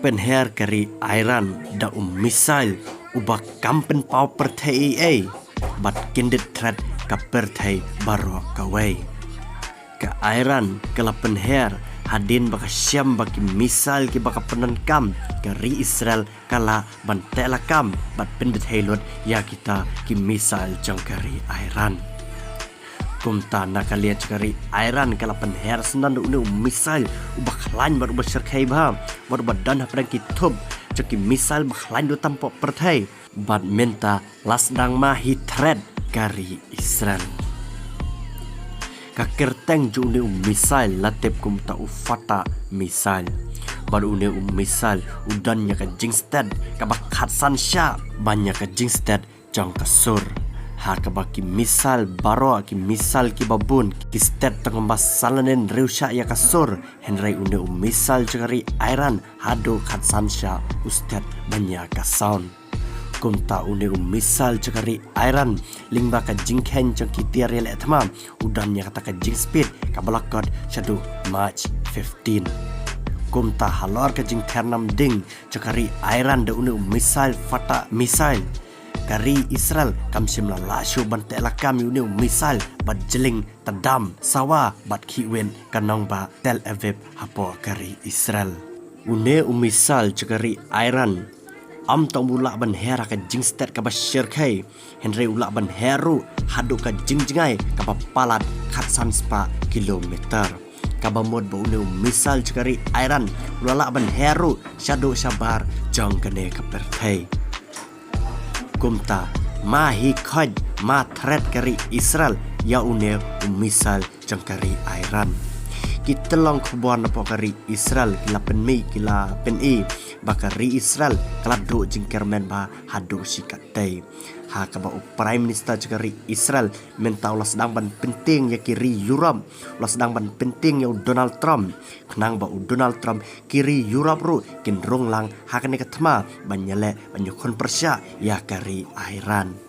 penher kari Iran da misal ubah kampen pau perthai bat kindet threat ka perthai baro kawai ka Iran kala penher hadin baka syam baki misal ki baka penankam kari Israel kala bantela kam bat pendet helot ya kita ki misal jang kari Iran kumta nakaliat kari Iran kala penher senan unu misal ubah lain baru berserkai bah baru badan haprang kitub ceki misal baklain do tampo perthai bat menta lasdang mahi thread kari Israel kakerteng ju unu misal latep kumta ufata misal baru unu misal udannya ka jingstad kabakhat sansha banyak ka jingstad jang kasur ha kabaki misal baro ki misal ki babun ki stet tengembas salanen reusha ya kasur henry unu misal jari Iran hado khat sansha ustad banyak ka sound kumta unu misal jari Iran lingba ka jingkhen jang ki tiarel etma udannya kata ka jing speed kabalakot shadu March 15 kumta halor ka jing ternam ding jari Iran da unu misal fata misal kari Israel kam simla lasyo bantela kami unu misal bat jeling tadam sawa bat khiwen kanong ba Tel Aviv hapo kari Israel une misal jari Iran am tong ula ban hera ka jingstet ka bashir kai henry ula ban heru hadu ka jingjingai ka palat khatsan spa kilometer kabamod ba unu misal jari Iran ula ban heru shadu sabar jang kane ka perthai kumta mahi khaj ma threat kari Israel ya une misal jang kari Iran kita long khubon apa kari Israel kila penmi kila peni bakari Israel kala do jingkermen ba hadu sikatai ha ka ba prime minister kari Israel menta ulah sedang ban penting ya kiri Europe ulah sedang ban penting ya Donald Trump kenang ba Donald Trump kiri Europe ru kin rong lang ha kane katma banyale banyukon persya ya kari Iran